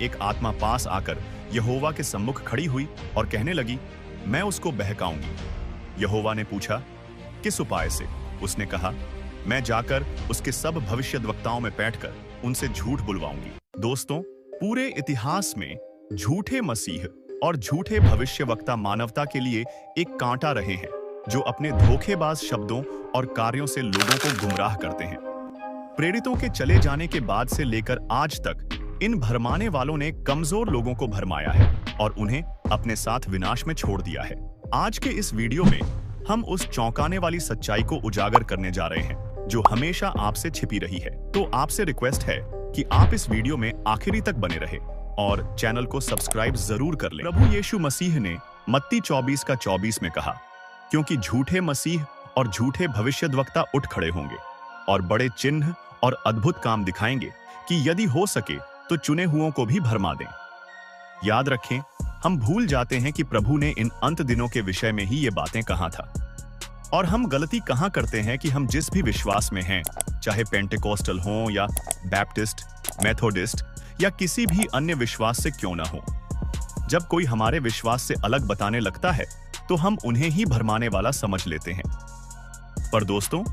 एक आत्मा पास आकर यहोवा के सम्मुख खड़ी हुई और कहने लगी, मैं उसको बहकाऊंगी। यहोवा ने पूछा, किस उपाय से? उसने कहा, मैं जाकर उसके सब भविष्यद्वक्ताओं में बैठकर उनसे झूठ बुलवाऊंगी। दोस्तों, पूरे इतिहास में झूठे मसीह और झूठे भविष्यवक्ता मानवता के लिए एक कांटा रहे हैं, जो अपने धोखेबाज शब्दों और कार्यों से लोगों को गुमराह करते हैं। प्रेरितों के चले जाने के बाद से लेकर आज तक इन भरमाने वालों ने कमजोर लोगों को भरमाया है और उन्हें अपने साथ विनाश में छोड़ दिया है। आज के इस वीडियो में हम उस चौंकाने वाली सच्चाई को उजागर करने जा रहे हैं जो हमेशा आपसे छिपी रही है। तो आपसे रिक्वेस्ट है कि आप इस वीडियो में आखिरी तक बने रहे और चैनल को सब्सक्राइब जरूर कर लें। प्रभु यीशु मसीह ने मत्ती 24:24 में कहा, क्योंकि झूठे मसीह और झूठे भविष्यद्वक्ता उठ खड़े होंगे और बड़े चिन्ह और अद्भुत काम दिखाएंगे कि यदि हो सके तो चुने हुओं को भी भरमा दें। याद रखें, हम भूल जाते हैं कि प्रभु ने इन अंत दिनों के विषय में ही ये बातें कहा था। और हम गलती कहां करते हैं कि हम जिस भी विश्वास में हैं, चाहे पेंटेकोस्टल हो या बैप्टिस्ट, मेथोडिस्ट या किसी भी अन्य विश्वास से क्यों ना हो, जब कोई हमारे विश्वास से अलग बताने लगता है तो हम उन्हें ही भरमाने वाला समझ लेते हैं। पर दोस्तों,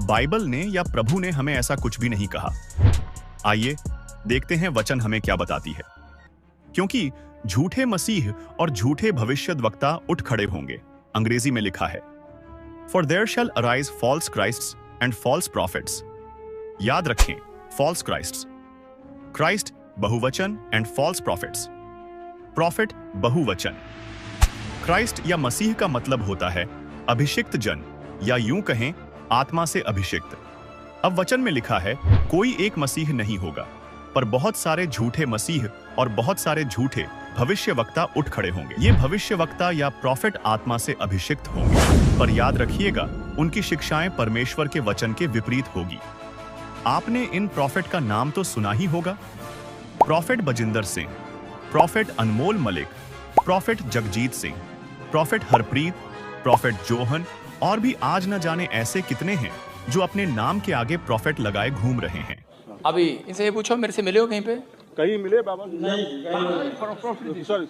बाइबल ने या प्रभु ने हमें ऐसा कुछ भी नहीं कहा। आइए देखते हैं वचन हमें क्या बताती है। क्योंकि झूठे मसीह और झूठे भविष्यद्वक्ता उठ खड़े होंगे। अंग्रेजी में लिखा है, For there shall arise false Christs and false prophets। याद रखें, false Christs, Christ बहुवचन and false prophets, prophet बहुवचन। Christ या मसीह का मतलब होता है अभिषिक्त जन, या यूं कहें आत्मा से अभिषिक्त। अब वचन में लिखा है, कोई एक मसीह नहीं होगा, पर बहुत सारे झूठे मसीह और बहुत सारे झूठे भविष्यवक्ता उठ खड़े होंगे। ये भविष्यवक्ता या प्रॉफिट आत्मा से अभिषिक्त होंगे, पर याद रखिएगा, उनकी शिक्षाएं परमेश्वर के वचन के विपरीत होगी। आपने इन प्रॉफिट का नाम तो सुना ही होगा, prophet Bajinder Singh, prophet Anmol Malik, prophet Jagjit Singh, prophet Harpreet, prophet Johan, और भी आज न जाने ऐसे कितने हैं जो अपने नाम के आगे प्रॉफिट लगाए घूम रहे हैं। अभी इनसे ये पूछो, मेरे से मिले हो कहीं पे? कहीं मिले बाबा? नहीं, सॉरी,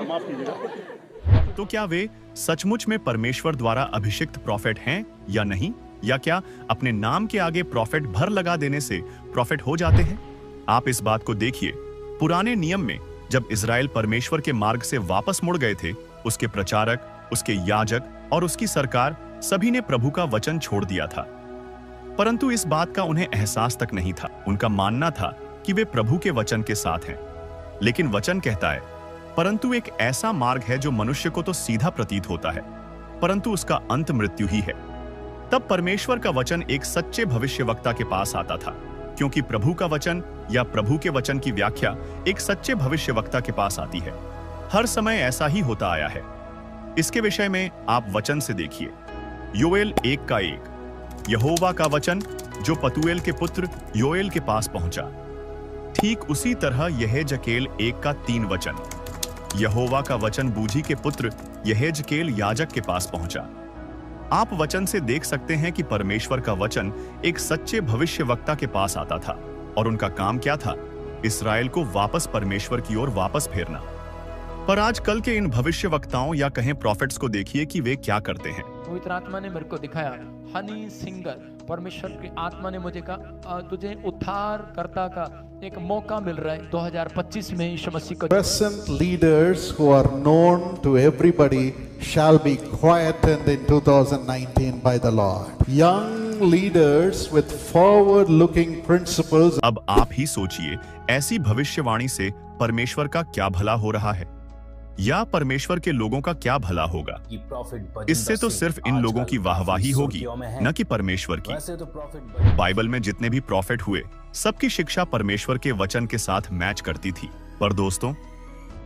माफ कीजिएगा। तो क्या वे सचमुच में परमेश्वर द्वारा अभिषिक्त प्रॉफिट हैं या नहीं? या क्या अपने नाम के आगे प्रॉफिट भर लगा देने से प्रॉफिट हो जाते हैं? आप इस बात को देखिए, पुराने नियम में जब इजराइल परमेश्वर के मार्ग से वापस मुड़ गए थे, उसके प्रचारक, उसके याजक और उसकी सरकार सभी ने प्रभु का वचन छोड़ दिया था। परंतु इस बात का उन्हें एहसास तक नहीं था। उनका मानना था कि वे प्रभु के वचन के साथ हैं। लेकिन वचन कहता है, परंतु एक ऐसा मार्ग है जो मनुष्य को तो सीधा प्रतीत होता है, परंतु उसका अंत मृत्यु ही है। तब परमेश्वर का वचन एक सच्चे भविष्यवक्ता के पास आता था, क्योंकि प्रभु का वचन या प्रभु के वचन की व्याख्या एक सच्चे भविष्यवक्ता के पास आती है। हर समय ऐसा ही होता आया है। इसके विषय में आप वचन से देखिए, योएल 1:1, यहोवा का वचन जो पतूएल के पुत्र योएल के पास पहुंचा। ठीक उसी तरह यहेजकेल 1:3 वचन, यहोवा का वचन बूजी के पुत्र यहेजकेल याजक के पास पहुंचा। आप वचन से देख सकते हैं कि परमेश्वर का वचन एक सच्चे भविष्यवक्ता के पास आता था, और उनका काम क्या था? इस्राएल को वापस परमेश्वर की ओर वापस फेरना। पर आजकल के इन भविष्यवक्ताओं या कहें प्रॉफिट्स को देखिए कि वे क्या करते हैं। पवित्र आत्मा ने मेरे को दिखाया, हनी सिंगर, परमेश्वर की आत्मा ने मुझे कहा, तुझे उद्धारकर्ता का एक मौका मिल रहा है 2025 में यीशु मसीह को। Present leaders who are known to everybody shall be quietened in 2019 by the Lord. Young leaders with forward-looking principles. अब आप ही सोचिए, ऐसी भविष्यवाणी से परमेश्वर का क्या भला हो रहा है, या परमेश्वर के लोगों का क्या भला होगा? इससे तो सिर्फ इन लोगों की वाहवाही होगी, न कि परमेश्वर की। बाइबल में जितने भी प्रॉफिट हुए, सबकी शिक्षा परमेश्वर के वचन के साथ मैच करती थी। पर दोस्तों,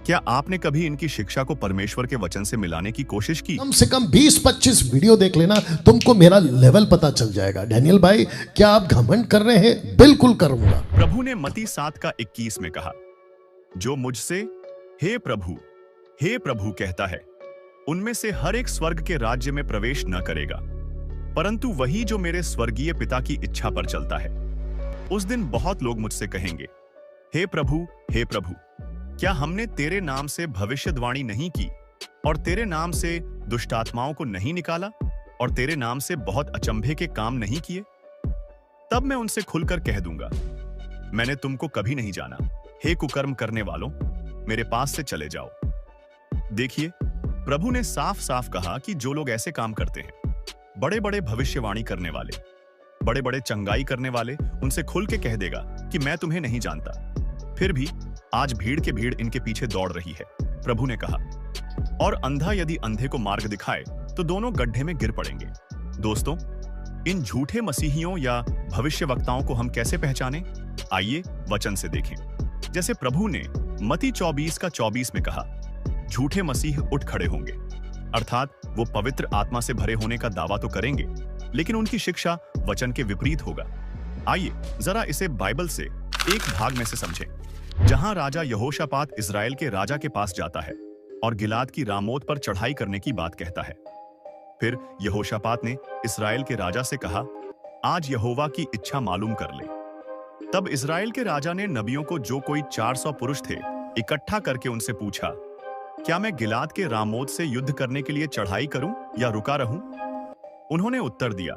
क्या आपने कभी इनकी शिक्षा को परमेश्वर के वचन से मिलाने की कोशिश की? कम से कम 20-25 वीडियो देख लेना, तुमको मेरा लेवल पता चल जाएगा। डैनियल भाई, क्या आप घमंड कर रहे हैं? बिल्कुल करूंगा। प्रभु ने मत्ती 7:21 में कहा, जो मुझसे हे प्रभु कहता है, उनमें से हर एक स्वर्ग के राज्य में प्रवेश न करेगा, परंतु वही जो मेरे स्वर्गीय पिता की इच्छा पर चलता है। उस दिन बहुत लोग मुझसे कहेंगे, हे प्रभु, क्या हमने तेरे नाम से भविष्यवाणी नहीं की और तेरे नाम से दुष्ट आत्माओं को नहीं निकाला और तेरे नाम से बहुत अचंभे के काम नहीं किए? तब मैं उनसे खुलकर कह दूंगा, मैंने तुमको कभी नहीं जाना। हे कुकर्म करने वालों, मेरे पास से चले जाओ। देखिए, प्रभु ने साफ साफ कहा कि जो लोग ऐसे काम करते हैं, बड़े बड़े भविष्यवाणी करने वाले, बड़े बड़े चंगाई करने वाले, उनसे खुल के कह देगा कि मैं तुम्हें नहीं जानता। फिर भी आज भीड़ के भीड़ इनके पीछे दौड़ रही है, प्रभु ने कहा। और अंधा यदि अंधे को मार्ग दिखाए तो दोनों गड्ढे में गिर पड़ेंगे। दोस्तों, इन झूठे मसीहियों या भविष्यवक्ताओं को हम कैसे पहचानें? आइए वचन से देखें। जैसे प्रभु ने मत्ती 24:24 में कहा, झूठे मसीह उठ खड़े होंगे, अर्थात वो पवित्र आत्मा से भरे होने का दावा तो करेंगे, लेकिन उनकी शिक्षा वचन के विपरीत होगा। आइए जरा इसे बाइबल से एक भाग में से समझें, जहां राजा यहोशापात इजराइल के राजा के पास जाता है और गिलाद की रामोत पर चढ़ाई करने की बात कहता है। फिर यहोशापात ने इस्राएल के राजा से कहा, आज यहोवा की इच्छा मालूम कर ले। तब इस्राएल के राजा ने नबियों को, जो कोई 400 पुरुष थे, इकट्ठा करके उनसे पूछा, क्या मैं गिलाद के रामोत से युद्ध करने के लिए चढ़ाई करूं या रुका रहूं? उन्होंने उत्तर दिया,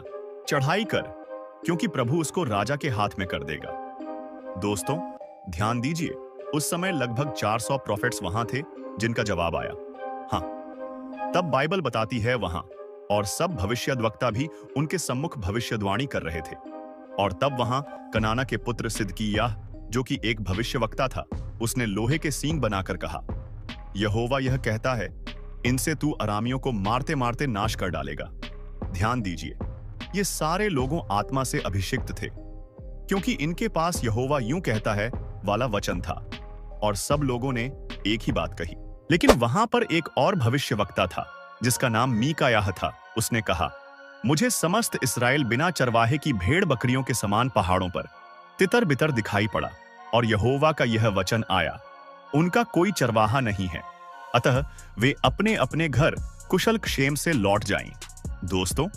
चढ़ाई कर, क्योंकि प्रभु उसको राजा के हाथ में कर देगा। दोस्तों, ध्यान दीजिए, उस समय लगभग 400 प्रोफेट्स वहां थे जिनका जवाब आया हाँ। तब बाइबल बताती है वहां और सब भविष्यद्वक्ता भी उनके सम्मुख भविष्यवाणी कर रहे थे। और तब वहां कनाना के पुत्र सिदकिय्याह, जो कि एक भविष्यवक्ता था, उसने लोहे के सींग बनाकर कहा, यहोवा यह कहता है, इनसे तू अरामियों को मारते मारते नाश कर डालेगा। ध्यान दीजिए, ये सारे लोगों आत्मा से अभिषिक्त थे, क्योंकि इनके पास यहोवा यूं कहता है वाला वचन था, और सब लोगों ने एक ही बात कही। लेकिन वहां पर एक और भविष्यवक्ता था जिसका नाम मीकायाह था। उसने कहा, मुझे समस्त इस्राएल बिना चरवाहे की भेड़ बकरियों के समान पहाड़ों पर तितर बितर दिखाई पड़ा, और यहोवा का यह वचन आया, उनका कोई चरवाहा नहीं है, अतः वे अपने अपने घर कुशल क्षेम से लौट जाएं। दोस्तों,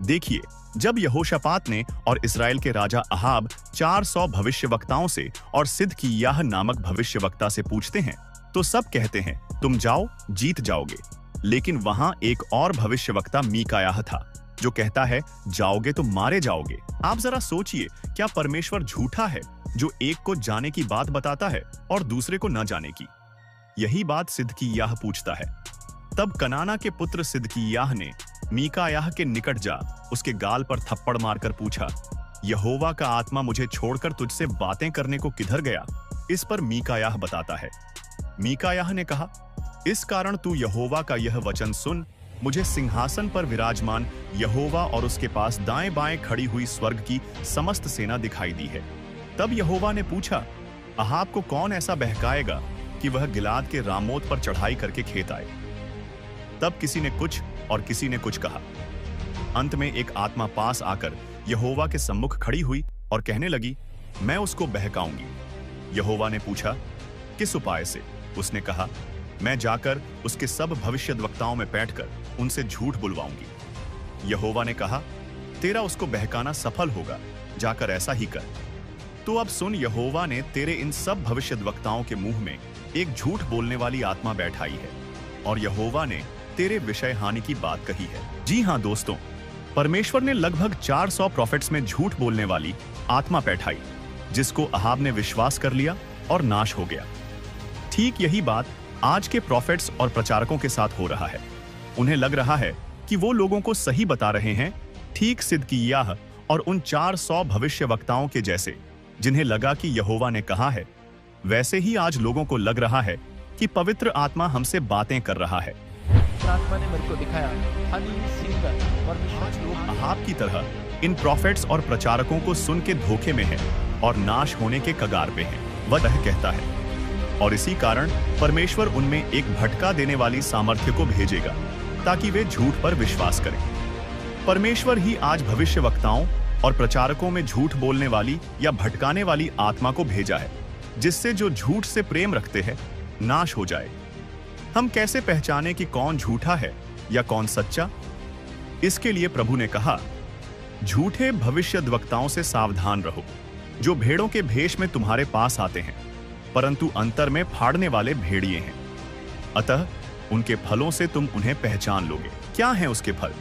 देखिए, जब यहोशापात ने और इस्राएल के राजा अहाब 400 भविष्यवक्ताओं से और सिदकिय्याह नामक भविष्यवक्ता से पूछते हैं, तो सब कहते हैं, तुम जाओ, जीत जाओगे। लेकिन वहां एक और भविष्यवक्ता मीकायाह था, जो कहता है, जाओगे तो मारे जाओगे। आप जरा सोचिए, क्या परमेश्वर झूठा है जो एक को जाने की बात बताता है और दूसरे को न जाने की? यही बात सिदकिय्याह पूछता है। तब कनाना के पुत्र सिदकिय्याह ने मीकायाह के निकट जा उसके गाल पर थप्पड़ मारकर पूछा, यहोवा का आत्मा मुझे छोड़कर तुझसे बातें करने को किधर गया? इस पर मीकायाह बताता है, मीकायाह ने कहा, इस कारण तू यहोवा का यह वचन सुन, मुझे सिंहासन पर विराजमान यहोवा और उसके पास दाएं बाएं खड़ी हुई स्वर्ग की समस्त सेना दिखाई दी है। तब यहोवा ने पूछा, अहाब को कौन ऐसा बहकाएगा कि वह गिलाद के रामोत पर चढ़ाई करके खेत आए? तब किसी ने कुछ और किसी ने कुछ कहा। अंत में एक आत्मा पास आकर यहोवा के सम्मुख खड़ी हुई और कहने लगी, मैं उसको बहकाऊंगी। यहोवा ने पूछा, किस उपाय से? उसने कहा, मैं जाकर उसके सब भविष्यद्वक्ताओं में बैठकर उनसे झूठ बुलवाऊंगी। यहोवा ने कहा, तेरा उसको बहकाना सफल होगा, जाकर ऐसा ही कर। तो अब सुन, यहोवा ने तेरे इन सब भविष्यद्वक्ताओं के मुंह में एक झूठ बोलने वाली आत्मा बैठाई है, और यहोवा ने तेरे विषय हानि की बात कही है। जी हां दोस्तों, परमेश्वर ने लगभग 400 प्रोफेट्स में झूठ बोलने वाली आत्मा बैठाई, जिसको अहाब ने विश्वास कर लिया और नाश हो गया। ठीक यही बात आज के प्रोफेट्स और प्रचारकों के साथ हो रहा है। उन्हें लग रहा है कि वो लोगों को सही बता रहे हैं, ठीक सिदकिय्याह और उन 400 भविष्यवक्ताओं के जैसे, जिन्हें लगा कि यहोवा ने कहा है। वैसे ही आज लोगों को लग रहा है कि पवित्र आत्मा हमसे बातें कर रहा है। आत्मा ने मेरे को दिखाया, हनी सिंगर, परमेश्वर के लोग अहाब की तरह इन प्रोफेट्स और प्रचारकों को सुन के धोखे में है और नाश होने के कगार पे हैं, वह कहता है। और इसी कारण परमेश्वर उनमें एक भटका देने वाली सामर्थ्य को भेजेगा, ताकि वे झूठ पर विश्वास करें। परमेश्वर ही आज भविष्यवक्ताओं और प्रचारकों में झूठ बोलने वाली या भटकाने वाली आत्मा को भेजा है, जिससे जो झूठ से प्रेम रखते हैं नाश हो जाए। हम कैसे पहचाने कि कौन झूठा है या कौन सच्चा? इसके लिए प्रभु ने कहा, झूठे भविष्यद्वक्ताओं से सावधान रहो, जो भेड़ों के भेष में तुम्हारे पास आते हैं, परंतु अंतर में फाड़ने वाले भेड़िए हैं। अतः उनके फलों से तुम उन्हें पहचान लोगे। क्या है उसके फल?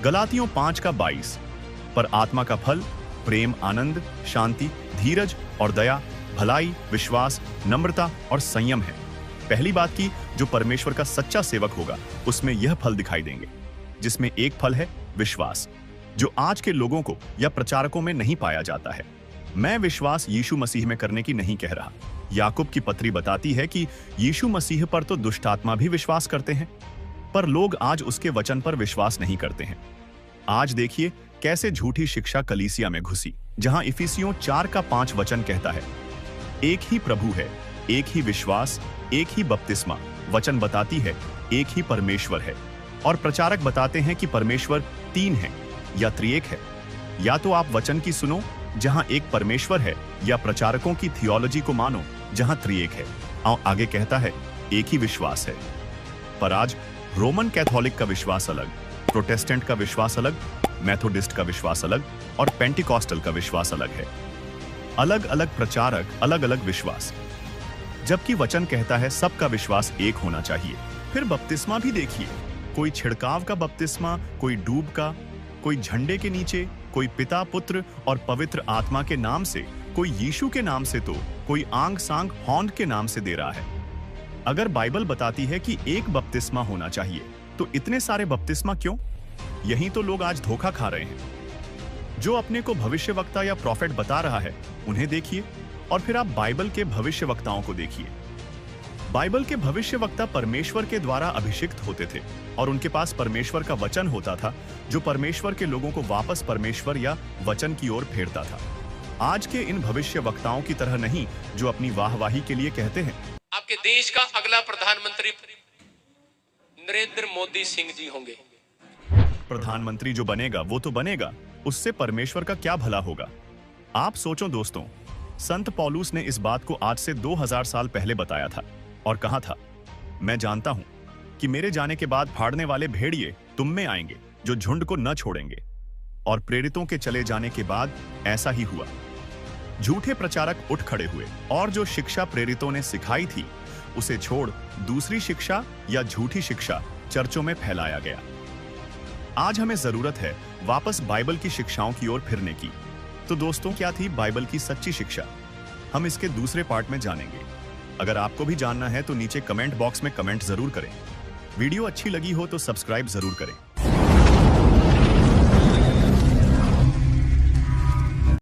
गलातियों 5:22। पर आत्मा का फल प्रेम, आनंद, शांति, धीरज और दया, भलाई, विश्वास, नम्रता और संयम है। पहली बात की, जो परमेश्वर का सच्चा सेवक होगा उसमें यह फल दिखाई देंगे, जिसमें एक फल है विश्वास, जो आज के लोगों को या प्रचारकों में नहीं पाया जाता है। मैं विश्वास यीशु मसीह में करने की नहीं कह रहा। याकूब की पत्री बताती है कि यीशु मसीह पर तो दुष्ट आत्मा भी विश्वास करते हैं, पर लोग आज उसके वचन पर विश्वास नहीं करते हैं। आज देखिए कैसे झूठी शिक्षा कलीसिया में घुसी, जहां इफिसियों 4:5 वचन कहता है, एक ही प्रभु है, एक ही विश्वास, एक ही बपतिस्मा। वचन बताती है एक ही परमेश्वर है, और प्रचारक बताते हैं कि परमेश्वर 3 है या त्रिएक है। या तो आप वचन की सुनो जहां एक परमेश्वर है, या प्रचारकों की थियोलॉजी को मानो जहां त्रिएक है। आगे कहता है एक ही विश्वास है। पर आज रोमन कैथोलिक का विश्वास अलग, प्रोटेस्टेंट का विश्वास अलग, मेथोडिस्ट का विश्वास अलग और पेंटिकॉस्टल का विश्वास अलग है। अलग अलग प्रचारक, अलग अलग विश्वास, जबकि वचन कहता है सबका विश्वास एक होना चाहिए। फिर बपतिस्मा भी देखिए, कोई छिड़काव का बपतिस्मा, कोई डूब का, कोई झंडे के नीचे, कोई पिता, पुत्र और पवित्र आत्मा के नाम से, कोई यीशु के नाम से, तो कोई आंग सांग हॉन्ड के नाम से दे रहा है। अगर बाइबल बताती है कि एक बपतिस्मा होना चाहिए, तो इतने सारे बपतिस्मा क्यों? यही तो लोग आज धोखा खा रहे हैं। जो अपने को भविष्यवक्ता या प्रॉफेट बता रहा है उन्हें देखिए, और फिर आप बाइबल के भविष्यवक्ताओं को देखिए। बाइबल के भविष्यवक्ता परमेश्वर के द्वारा अभिषिक्त होते थे, और उनके पास परमेश्वर का वचन होता था, जो परमेश्वर के लोगों को वापस परमेश्वर या वचन की ओर फेरता था। आज के इन भविष्यवक्ताओं की तरह नहीं, जो अपनी वाहवाही के लिए कहते हैं आपके देश का अगला प्रधानमंत्री नरेंद्र मोदी सिंह जी होंगे। प्रधानमंत्री जो बनेगा वो तो बनेगा, उससे परमेश्वर का क्या भला होगा? आप सोचो दोस्तों, संत पौलुस ने इस बात को आज से 2000 साल पहले बताया था और कहा था, मैं जानता हूं कि मेरे जाने के बाद फाड़ने वाले भेड़िए तुम में आएंगे, जो झुंड को न छोड़ेंगे। और प्रेरितों के चले जाने के बाद ऐसा ही हुआ। झूठे प्रचारक उठ खड़े हुए, और जो शिक्षा प्रेरितों ने सिखाई थी उसे छोड़ दूसरी शिक्षा या झूठी शिक्षा चर्चों में फैलाया गया। आज हमें जरूरत है वापस बाइबल की शिक्षाओं की ओर फिरने की। तो दोस्तों, क्या थी बाइबल की सच्ची शिक्षा? हम इसके दूसरे पार्ट में जानेंगे। अगर आपको भी जानना है तो नीचे कमेंट बॉक्स में कमेंट जरूर करें। वीडियो अच्छी लगी हो तो सब्सक्राइब जरूर करें।